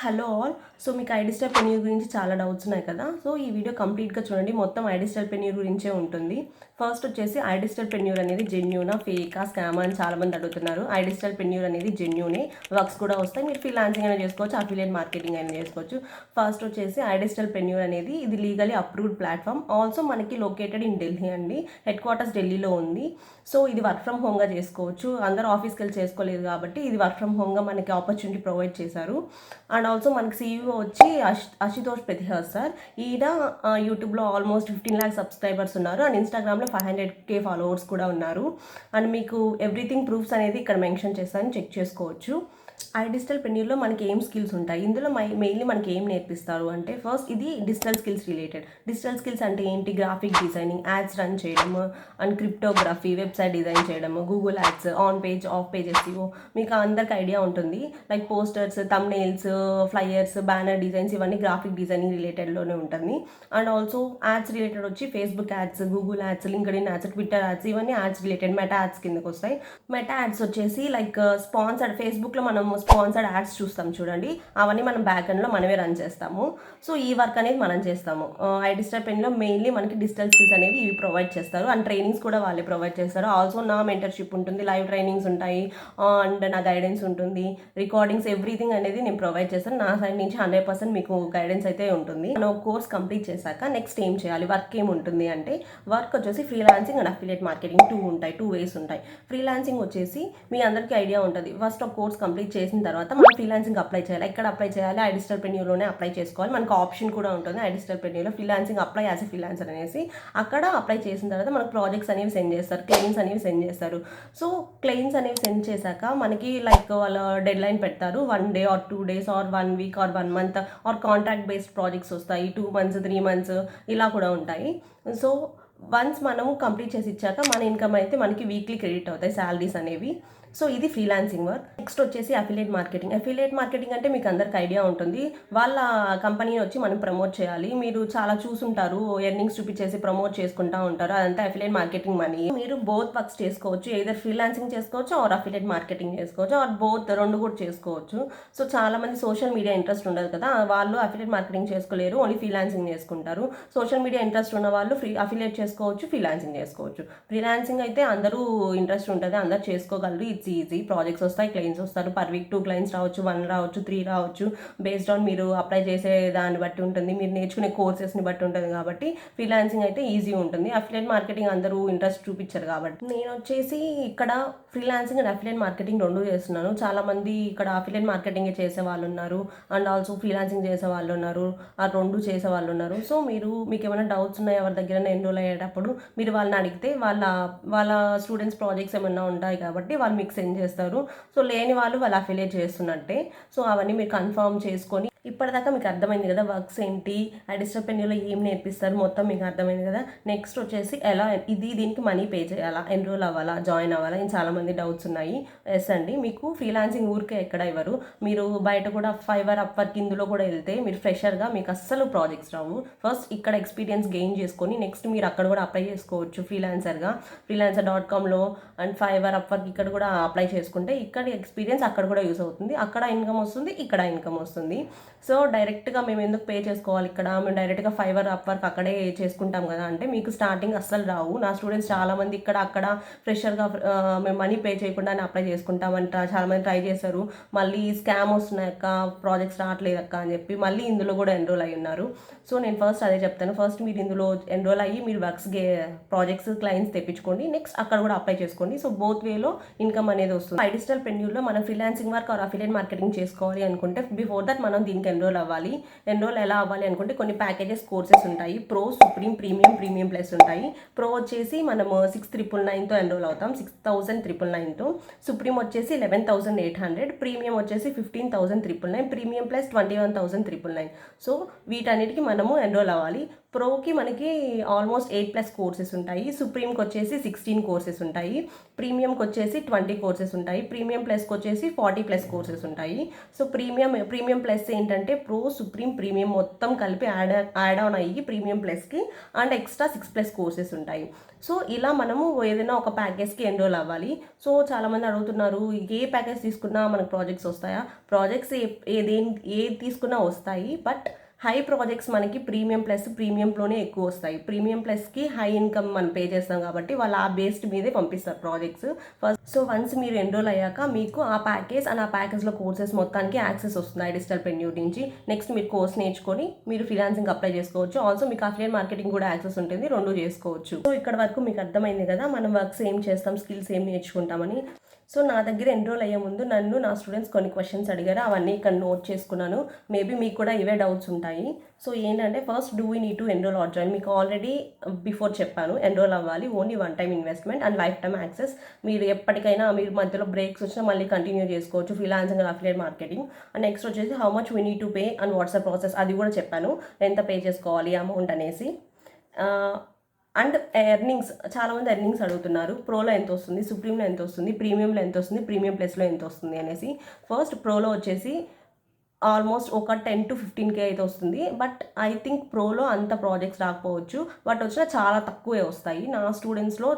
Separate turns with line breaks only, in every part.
Hello all. So మీకు ఐడిస్టల్ పెన్యూర్ గురించి చాలా డౌట్స్ ఉన్నాయి కదా. సో ఈ వీడియో కంప్లీట్గా చూడండి, మొత్తం ఐడిస్టల్ పెన్యూర్ గురించే ఉంటుంది. ఫస్ట్ వచ్చేసి ఐడిస్టల్ పెన్యూర్ అనేది జెన్యూనా ఫేకా స్కామా అని చాలామంది అడుగుతున్నారు. ఐడిస్టల్ పెన్యూర్ అనేది జెన్యూనే, వర్క్స్ కూడా వస్తాయి. మీరు ఫ్రీలాన్సింగ్ అయినా చేసుకోవచ్చు, అఫిలియేట్ మార్కెటింగ్ అయినా చేసుకోవచ్చు. ఫస్ట్ వచ్చేసి ఐడిస్టల్ పెన్యూర్ అనేది ఇది లీగలీ అప్రూవ్డ్ ప్లాట్ఫామ్. ఆల్సో మనకి లొకేటెడ్ ఇన్ ఢిల్లీ అండి, హెడ్ క్వార్టర్స్ ఢిల్లీలో ఉంది. సో ఇది వర్క్ ఫ్రమ్ హోమ్గా చేసుకోవచ్చు. అందరూ ఆఫీస్కి వెళ్ళి చేసుకోలేదు కాబట్టి ఇది వర్క్ ఫ్రమ్ హోమ్గా మనకి ఆపర్చునిటీ ప్రొవైడ్ చేశారు. అండ్ ఆల్సో మనకి సీఈఓ వచ్చి అశుతోష్ ప్రతిహాస్ సార్. ఈయన యూట్యూబ్లో ఆల్మోస్ట్ 15 lakhs సబ్స్క్రైబర్స్ ఉన్నారు. అండ్ ఇన్స్టాగ్రామ్లో 500K ఫాలోవర్స్ కూడా ఉన్నారు. అండ్ మీకు ఎవ్రీథింగ్ ప్రూఫ్స్ అనేది ఇక్కడ మెన్షన్ చేస్తాను, చెక్ చేసుకోవచ్చు. ఐడిస్టల్ పెన్యూర్లో మనకి ఏం స్కిల్స్ ఉంటాయి, ఇందులో మెయిన్లీ మనకి ఏం నేర్పిస్తారు అంటే, ఫస్ట్ ఇది digital skills related. Digital skills అంటే ఏంటి? గ్రాఫిక్ డిజైనింగ్, యాడ్స్ రన్ చేయడము, అండ్ క్రిప్టోగ్రఫీ, వెబ్సైట్ డిజైన్ చేయడము, Google ads, on page of page SEO. మీకు అందరికి ఐడియా ఉంటుంది. Like posters, thumbnails, flyers, banner designs, ఇవన్నీ గ్రాఫిక్ డిజైనింగ్ రిలేటెడ్లోనే ఉంటుంది. అండ్ ఆల్సో యాడ్స్ రిలేటెడ్ వచ్చి Facebook ads, Google ads, LinkedIn ads, Twitter ads, ఇవన్నీ ads related. Meta ads కిందకి వస్తాయి. Meta ads వచ్చేసి లైక్ స్పాన్సర్డ్, ఫేస్బుక్లో మనం స్పాన్సర్డ్ యాడ్స్ చూస్తాం చూడండి, అవన్నీ మనం బ్యాక్ ఎండ్లో మనమే రన్ చేస్తాము. సో ఈ వర్క్ అనేది మనం చేస్తాము. ఐడిస్టల్ పెన్లో మెయిన్లీ మనకి డిజిటల్ స్కిల్స్ అనేవి ఇవి ప్రొవైడ్ చేస్తారు. అండ్ ట్రైనింగ్స్ కూడా వాళ్ళే ప్రొవైడ్ చేస్తారు. ఆల్సో నా మెంటర్షిప్ ఉంటుంది, లైవ్ ట్రైనింగ్స్ ఉంటాయి, అండ్ నా గైడెన్స్ ఉంటుంది, రికార్డింగ్స్, ఎవ్రీథింగ్ అనేది నేను ప్రొవైడ్ చేస్తాను. నా సైడ్ నుంచి 100% మీకు గైడెన్స్ అయితే ఉంటుంది. మనం కోర్స్ కంప్లీట్ చేశాక నెక్స్ట్ ఏం చేయాలి, వర్క్ ఏముంటుంది అంటే, వర్క్ వచ్చేసి freelancing and affiliate marketing two ways ఉంటాయి. ఫ్రీలాన్సింగ్ వచ్చేసి మీ అందరికీ ఐడియా ఉంటుంది. ఫస్ట్ ఒక కోర్స్ కంప్లీట్ చేసిన తర్వాత మనం ఫ్రీలాన్సింగ్ అప్లై చేయాలి. ఎక్కడ అప్లై చేయాలి? ఐడిస్టల్ పెన్యూర్లోనే అప్లై చేసుకోవాలి. మనకు ఆప్షన్ కూడా ఉంటుంది ఐడిస్టల్ పెన్యూర్లో, freelancing apply as a freelancer అనేసి. అక్కడ అప్లై చేసిన తర్వాత మనకు ప్రాజెక్ట్స్ అనేవి సెండ్ చేస్తారు, క్లెయిమ్స్ అనేవి సెండ్ చేస్తారు. సో క్లెయిమ్స్ అనేవి సెండ్ చేశాక మనకి లైక్ వాళ్ళ డెడ్ లైన్ పెడతారు, 1 day or 2 days or 1 week or 1 month, or contract based projects వస్తాయి, 2 months 3 months ఇలా కూడా ఉంటాయి. సో వన్స్ మనము కంప్లీట్ చేసి ఇచ్చాక మన ఇన్కమ్ అయితే మనకి వీక్లీ క్రెడిట్ అవుతాయి, శాలరీస్ అనేవి. సో ఇది ఫ్రీలాన్సింగ్ వర్క్. నెక్స్ట్ వచ్చేసి అఫిలియేట్ మార్కెటింగ్. అఫిలియేట్ మార్కెటింగ్ అంటే మీకు అందరికి ఐడియా ఉంటుంది, వాళ్ళ కంపెనీని వచ్చి మనం ప్రమోట్ చేయాలి. మీరు చాలా చూసుంటారు, ఎర్నింగ్స్ చూపించేసి ప్రమోట్ చేసుకుంటూ ఉంటారు, అదంతా అఫిలియేట్ మార్కెటింగ్ మనీ. మీరు బోత్ వర్క్స్ చేసుకోవచ్చు, ఏదర్ ఫ్రీలాన్సింగ్ చేసుకోవచ్చు ఆర్ అఫిలియేట్ మార్కెటింగ్ చేసుకోవచ్చు, ఆర్ బోత్, రెండు కూడా చేసుకోవచ్చు. సో చాలా మంది సోషల్ మీడియా ఇంట్రెస్ట్ ఉండదు కదా, వాళ్ళు అఫిలియేట్ మార్కెటింగ్ చేసుకోలేరు, ఓన్లీ ఫ్రీలాన్సింగ్ చేసుకుంటారు. సోషల్ మీడియా ఇంట్రెస్ట్ ఉన్న వాళ్ళు అఫిలియేట్ చేసుకోవచ్చు, ఫ్రీలాన్సింగ్ చేసుకోవచ్చు. ఫ్రీలాన్సింగ్ అయితే అందరూ ఇంట్రెస్ట్ ఉంటుంది, అందరూ చేసుకోగలరు. It's easy. ప్రాజెక్ట్స్ వస్తాయి, క్లయింట్స్ వస్తారు. పర్ వీక్ 2 clients రావచ్చు, 1 రావచ్చు, 3 రావచ్చు. బేస్డ్ ఆన్ మీరు అప్లై చేసే దాన్ని బట్టి ఉంటుంది, మీరు నేర్చుకునే కోర్సెస్ని బట్టి ఉంటుంది. కాబట్టి ఫ్రీలాన్సింగ్ అయితే ఈజీ ఉంటుంది. అఫిలియేట్ మార్కెటింగ్ అందరూ ఇంట్రెస్ట్ చూపించారు కాబట్టి నేను వచ్చేసి ఇక్కడ ఫ్రీలాన్సింగ్ అండ్ అఫిలియేట్ మార్కెటింగ్ రెండు చేస్తున్నాను. చాలామంది ఇక్కడ అఫిలియేట్ మార్కెటింగ్ చేసే వాళ్ళు ఉన్నారు, అండ్ ఆల్సో ఫ్రీలాన్సింగ్ చేసే వాళ్ళు ఉన్నారు, ఆ రెండు చేసే వాళ్ళు ఉన్నారు. సో మీకు ఏమైనా డౌట్స్ ఉన్నాయి, ఎవరి దగ్గర ఎన్రోల్ అయ్యేటప్పుడు మీరు వాళ్ళని అడిగితే వాళ్ళ స్టూడెంట్స్ ప్రాజెక్ట్స్ ఏమైనా ఉంటాయి కాబట్టి వాళ్ళు మీకు సెండ్ చేస్తారు. సో లేని వాళ్ళు అఫిలియేట్ చేస్తున్నట్టే. సో అవన్నీ మీరు కన్ఫర్మ్ చేసుకొని, ఇప్పటిదాకా మీకు అర్థమైంది కదా వర్క్స్ ఏంటి, ఐడిస్టల్ పెన్యూర్లో ఏం నేర్పిస్తారు, మొత్తం మీకు అర్థమైంది కదా. నెక్స్ట్ వచ్చేసి ఎలా దీనికి మనీ పే చేయాలా, ఎన్రోల్ అవ్వాలా, జాయిన్ అవ్వాలా, అని చాలామంది డౌట్స్ ఉన్నాయి. ఎస్ అండి, మీకు ఫ్రీలాన్సింగ్ ఊరికే ఎక్కడ ఇవ్వరు. మీరు బయట కూడా ఫైవర్, అప్వర్క్ ఇందులో కూడా వెళ్తే మీరు ఫ్రెషర్గా మీకు అస్సలు ప్రాజెక్ట్స్ రావు. ఫస్ట్ ఇక్కడ ఎక్స్పీరియన్స్ గెయిన్ చేసుకొని నెక్స్ట్ మీరు అక్కడ కూడా అప్లై చేసుకోవచ్చు ఫ్రీలాన్సర్గా. freelancer.comలో అండ్ ఫైవర్, అప్వర్క్ ఇక్కడ కూడా అప్లై చేసుకుంటే ఇక్కడ ఎక్స్పీరియన్స్ అక్కడ కూడా యూస్ అవుతుంది. అక్కడ ఇన్కమ్ వస్తుంది, ఇక్కడ ఇన్కమ్ వస్తుంది. సో డైరెక్ట్గా మేము ఎందుకు పే చేసుకోవాలి, ఇక్కడ మేము డైరెక్ట్గా ఫైవర్, అప్వర్క్ అక్కడే చేసుకుంటాం కదా అంటే, మీకు స్టార్టింగ్ అస్సలు రావు. నా స్టూడెంట్స్ చాలామంది ఇక్కడ అక్కడ ఫ్రెషర్గా మేము మనీ పే చేయకుండానే అప్లై చేసుకుంటామంట, చాలామంది ట్రై చేశారు. మళ్ళీ స్కామ్ వస్తున్నాయక్క, ప్రాజెక్ట్స్ రావట్లేదక్క అని చెప్పి మళ్ళీ ఇందులో కూడా ఎన్రోల్ అయ్యి ఉన్నారు. సో నేను ఫస్ట్ అదే చెప్తాను, ఫస్ట్ మీరు ఇందులో ఎన్రోల్ అయ్యి మీరు ప్రాజెక్ట్స్, క్లయింట్స్ తెప్పించుకోండి, నెక్స్ట్ అక్కడ కూడా అప్లై చేసుకోండి. సో బోత్ వేలో ఇన్కమ్ అనేది వస్తుంది. ఐడిస్టల్ పెన్యూర్లో మనం freelancing work or affiliate marketing చేసుకోవాలి అనుకుంటే, బిఫోర్ దట్ మనం దీనికి ఎన్రోల్ అవ్వాలి. ఎన్రోల్ ఎలా అవ్వాలి అనుకుంటే, కొన్ని ప్యాకేజెస్, కోర్సెస్ ఉంటాయి. ప్రో, సుప్రీం, ప్రీమియం ప్లస్ ఉంటాయి. ప్రో వచ్చేసి మనము 6,999తో ఎన్రోల్ అవుతాం, 6,999తో. సుప్రీం వచ్చేసి 11,800, ప్రీమియం వచ్చేసి 15,999, ప్రీమియం ప్లస్ 21,999. సో వీటన్నిటికీ మనము ఎన్రోల్ అవ్వాలి. ప్రోకి మనకి ఆల్మోస్ట్ 8+ కోర్సెస్ ఉంటాయి. సుప్రీంకి వచ్చేసి 16 కోర్సెస్ ఉంటాయి. ప్రీమియంకి వచ్చేసి 20 కోర్సెస్ ఉంటాయి. ప్రీమియం ప్లస్కి వచ్చేసి 40+ కోర్సెస్ ఉంటాయి. సో ప్రీమియం ప్లస్ ఏంటంటే ప్రో, సుప్రీం, ప్రీమియం మొత్తం కలిపి యాడ్ ఆన్ అయ్యి ప్రీమియం ప్లస్కి అండ్ ఎక్స్ట్రా 6+ కోర్సెస్ ఉంటాయి. సో ఇలా మనము ఏదైనా ఒక ప్యాకేజ్కి ఎన్రోల్ అవ్వాలి. సో చాలామంది అడుగుతున్నారు, ఏ ప్యాకేజ్ తీసుకున్నా మనకు ప్రాజెక్ట్స్ వస్తాయా? ప్రాజెక్ట్స్ ఏది తీసుకున్నా వస్తాయి. బట్ హై ప్రాజెక్ట్స్ మనకి ప్రీమియంలోనే ఎక్కువ వస్తాయి. ప్రీమియం ప్లస్కి హై ఇన్కమ్ మనం పే చేస్తాం కాబట్టి వాళ్ళు ఆ బేస్డ్ మీదే పంపిస్తారు ప్రాజెక్ట్స్. సో వన్స్ మీరు ఎన్రోల్ అయ్యాక మీకు ఆ ప్యాకేజ్ అండ్ ఆ ప్యాకేజ్లో కోర్సెస్ మొత్తానికి యాక్సెస్ వస్తుంది ఐడిజిటల్ పెన్యూర్ నుంచి. నెక్స్ట్ మీరు కోర్స్ నేర్చుకొని మీరు ఫ్రీలాన్సింగ్ అప్లై చేసుకోవచ్చు. ఆల్సో మీకు అఫిలియేట్ మార్కెటింగ్ కూడా యాక్సెస్ ఉంటుంది. 2 చేసుకోవచ్చు. సో ఇక్కడ వరకు మీకు అర్థమైంది కదా మనం వర్క్స్ ఏం చేస్తాం, స్కిల్స్ ఏం నేర్చుకుంటామని. సో నా దగ్గర ఎన్రోల్ అయ్యే ముందు నన్ను నా స్టూడెంట్స్ కొన్ని క్వశ్చన్స్ అడిగారు. అవన్నీ ఇక్కడ నోట్ చేసుకున్నాను. మేబీ మీకు కూడా ఇవే డౌట్స్ ఉంటాయి. సో ఏంటంటే first, do we need to enrol or join? మీకు ఆల్రెడీ బిఫోర్ చెప్పాను, ఎన్రోల్ అవ్వాలి. Only 1 time investment and lifetime access. మీరు ఎప్పటికైనా మీరు మధ్యలో బ్రేక్స్ వచ్చినా మళ్ళీ కంటిన్యూ చేసుకోవచ్చు freelancing and affiliate marketing. And next వచ్చేసి how much we need to pay and what's the process, అది కూడా చెప్పాను, ఎంత పే చేసుకోవాలి అమౌంట్ అనేసి. అండ్ ఎర్నింగ్స్, చాలామంది ఎర్నింగ్స్ అడుగుతున్నారు. ప్రోలో ఎంత వస్తుంది, సుప్రీంలో ఎంత వస్తుంది, ప్రీమియంలో ఎంత వస్తుంది, ప్రీమియం ప్లస్లో ఎంత వస్తుంది అనేసి. ఫస్ట్ ప్రోలో వచ్చేసి ఆల్మోస్ట్ ఒక 10 to 15K అయితే వస్తుంది. బట్ ఐ థింక్ ప్రోలో అంత ప్రాజెక్ట్స్ రాకపోవచ్చు. బట్ వచ్చినా చాలా తక్కువే వస్తాయి. నా స్టూడెంట్స్లో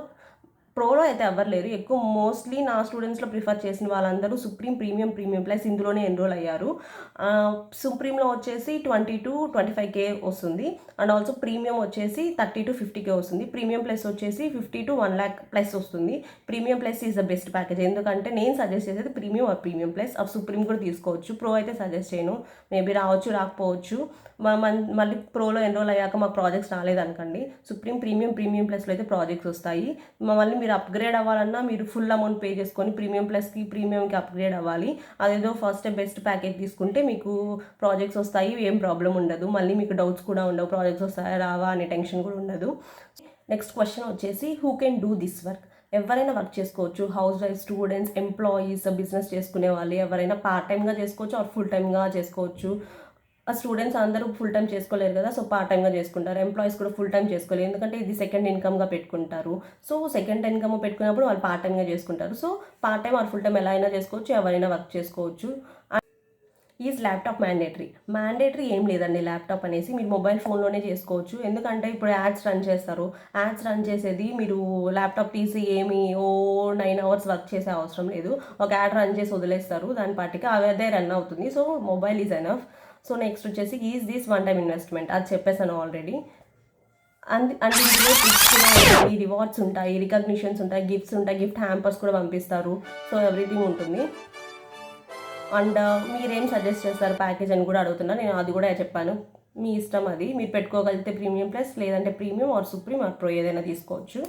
ప్రోలో అయితే ఎవరు లేరు. ఎక్కువ మోస్ట్లీ నా స్టూడెంట్స్లో ప్రిఫర్ చేసిన వాళ్ళందరూ సుప్రీం, ప్రీమియం ప్లస్ ఇందులోనే ఎన్రోల్ అయ్యారు. సుప్రీంలో వచ్చేసి 20 to 25K వస్తుంది. అండ్ ఆల్సో ప్రీమియం వచ్చేసి 30 to 50K వస్తుంది. ప్రీమియం ప్లస్ వచ్చేసి 50 to 1 lakh ప్లస్ వస్తుంది. Premium plus is the best package. ఎందుకంటే నేను సజెస్ట్ చేసేది premium or premium plus. Supreme కూడా తీసుకోవచ్చు. ప్రో అయితే సజెస్ట్ చేయను. మేబీ రావచ్చు, రాకపోవచ్చు. మళ్ళీ ప్రోలో ఎన్రోల్ అయ్యాక మాకు ప్రాజెక్ట్స్ రాలేదనుకోండి, సుప్రీం, ప్రీమియం ప్లస్లో అయితే ప్రాజెక్ట్స్ వస్తాయి. మళ్ళీ మీరు అప్గ్రేడ్ అవ్వాలన్నా మీరు ఫుల్ అమౌంట్ పే చేసుకొని ప్రీమియం ప్లస్కి, ప్రీమియంకి అప్గ్రేడ్ అవ్వాలి. అదేదో ఫస్ట్ బెస్ట్ ప్యాకేజ్ తీసుకుంటే మీకు ప్రాజెక్ట్స్ వస్తాయి, ఏం ప్రాబ్లం ఉండదు. మళ్ళీ మీకు డౌట్స్ కూడా ఉండవు, ప్రాజెక్ట్స్ వస్తాయా రావా అనే టెన్షన్ కూడా ఉండదు. నెక్స్ట్ క్వశ్చన్ వచ్చేసి, who can do this work? ఎవరైనా వర్క్ చేసుకోవచ్చు. House wife, students, employees, business చేసుకునే వాళ్ళు ఎవరైనా పార్ట్ టైమ్గా చేసుకోవచ్చు ఆర్ ఫుల్ టైమ్గా చేసుకోవచ్చు. స్టూడెంట్స్ అందరూ ఫుల్ టైం చేసుకోలేరు కదా, సో పార్ట్ టైమ్గా చేసుకుంటారు. ఎంప్లాయీస్ కూడా ఫుల్ టైం చేసుకోలేరు, ఎందుకంటే ఇది సెకండ్ ఇన్కమ్గా పెట్టుకుంటారు. సో సెకండ్ ఇన్కమ్ పెట్టుకున్నప్పుడు వాళ్ళు పార్ట్ టైమ్గా చేసుకుంటారు. So part time or full time ఎలా అయినా చేసుకోవచ్చు, ఎవరైనా వర్క్ చేసుకోవచ్చు. ఈజ్ ల్యాప్టాప్ మ్యాండేటరీ ఏం లేదండి. ల్యాప్టాప్ అనేసి మీరు మొబైల్ ఫోన్లోనే చేసుకోవచ్చు. ఎందుకంటే ఇప్పుడు యాడ్స్ రన్ చేస్తారు. యాడ్స్ రన్ చేసేది మీరు ల్యాప్టాప్ తీసి ఏమి 9 hours వర్క్ చేసే అవసరం లేదు. ఒక యాడ్ రన్ చేసి వదిలేస్తారు, దాని పాటికి అదే రన్ అవుతుంది. So mobile is enough. So next వచ్చేసి, ఈజ్ దిస్ 1 టైం ఇన్వెస్ట్మెంట్? అది చెప్పేసాను ఆల్రెడీ. అండ్ ఇందులో టిప్స్ కూడా ఉంటాయి, రివార్డ్స్ ఉంటాయి, రికగ్నిషన్స్ ఉంటాయి, గిఫ్ట్స్ ఉంటాయి, గిఫ్ట్ హ్యాంపర్స్ కూడా పంపిస్తారు. సో ఎవ్రీథింగ్ ఉంటుంది. అండ్ మీరేం సజెస్ట్ చేస్తారు ప్యాకేజ్ అని కూడా అడుగుతున్నా. నేను అది కూడా చెప్పాను, మీ ఇష్టం అది. మీరు పెట్టుకోగలిగితే ప్రీమియం ప్లస్, లేదంటే premium or supreme or pro ఏదైనా తీసుకోవచ్చు.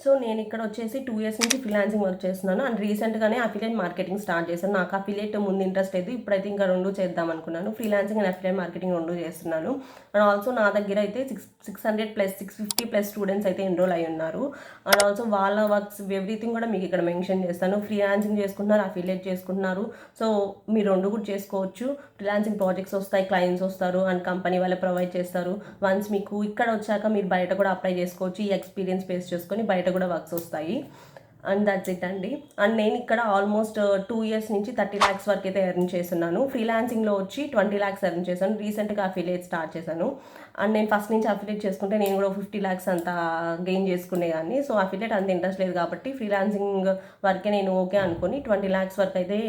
సో నేను ఇక్కడ వచ్చేసి 2 years నుంచి ఫ్రీలాన్సింగ్ వర్క్ చేస్తున్నాను. అండ్ రీసెంట్గానే అఫిలియేట్ మార్కెటింగ్ స్టార్ట్ చేశాను. నాకు అఫిలియేట్ ముందు ఇంట్రెస్ట్ లేదు, ఇప్పుడైతే ఇంకా 2 చేద్దాం అనుకున్నాను. ఫ్రీలాన్సింగ్ అండ్ అఫిలియేట్ మార్కెటింగ్ 2 చేస్తున్నాను. అండ్ ఆల్సో నా దగ్గర అయితే 650+ స్టూడెంట్స్ అయితే ఎన్రోల్ అయి ఉన్నారు. అండ్ ఆల్సో వాళ్ళ వర్క్స్ ఎవ్రీథింగ్ కూడా మీకు ఇక్కడ మెన్షన్ చేస్తాను. ఫ్రీలాన్సింగ్ చేసుకుంటున్నారు, అఫిలియేట్ చేసుకుంటున్నారు. సో మీరు 2 కూడా చేసుకోవచ్చు. ఫ్రీలాన్సింగ్ ప్రాజెక్ట్స్ వస్తాయి, క్లయింట్స్ వస్తారు, అండ్ కంపెనీ వాళ్ళే ప్రొవైడ్ చేస్తారు. వన్స్ మీకు ఇక్కడ వచ్చాక మీరు బయట కూడా అప్లై చేసుకోవచ్చు. ఈ ఎక్స్పీరియన్స్ బేస్ చేసుకొని బయట కూడా వర్క్స్ వస్తాయి. అండ్ దట్స్ ఇట్ అండి. అండ్ నేను ఇక్కడ ఆల్మోస్ట్ 2 years నుంచి 30 lakhs వరకు అయితే ఎర్న్ చేస్తున్నాను. ఫ్రీలాన్సింగ్లో వచ్చి 20 lakhs ఎర్న్ చేశాను. రీసెంట్గా అఫిలియేట్ స్టార్ట్ చేశాను. అండ్ నేను ఫస్ట్ నుంచి అఫిలియేట్ చేసుకుంటే నేను కూడా 50 lakhs అంత గెయిన్ చేసుకునేదాన్ని. సో అఫిలియేట్ అంత ఇంట్రెస్ట్ లేదు కాబట్టి ఫ్రీలాన్సింగ్ వరకే నేను ఓకే అనుకుని 20 lakhs వరకు అయితే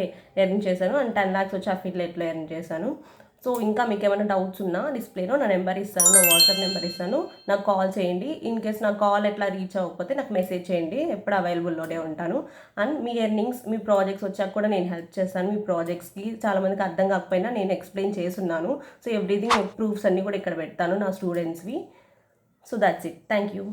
ఎర్న్ చేశాను. అండ్ 10 lakhs వచ్చి అఫిలియేట్లో ఎర్న్ చేశాను. సో ఇంకా మీకు ఏమైనా డౌట్స్ ఉన్నా డిస్ప్లేలో నా నెంబర్ ఇస్తాను, నా వాట్సాప్ నెంబర్ ఇస్తాను, నాకు కాల్ చేయండి. ఇన్ కేస్ నా కాల్ ఎట్లా రీచ్ అవ్వకపోతే నాకు మెసేజ్ చేయండి, ఎప్పుడు అవైలబుల్లోనే ఉంటాను. And me earnings, me projects వచ్చాక కూడా నేను హెల్ప్ చేస్తాను. మీ ప్రాజెక్ట్స్కి చాలామందికి అర్థం కాకపోయినా నేను ఎక్స్ప్లెయిన్ చేస్తున్నాను. సో ఎవ్రీథింగ్ ప్రూఫ్స్ అన్నీ కూడా ఇక్కడ పెడతాను నా స్టూడెంట్స్వి. So that's it. Thank you.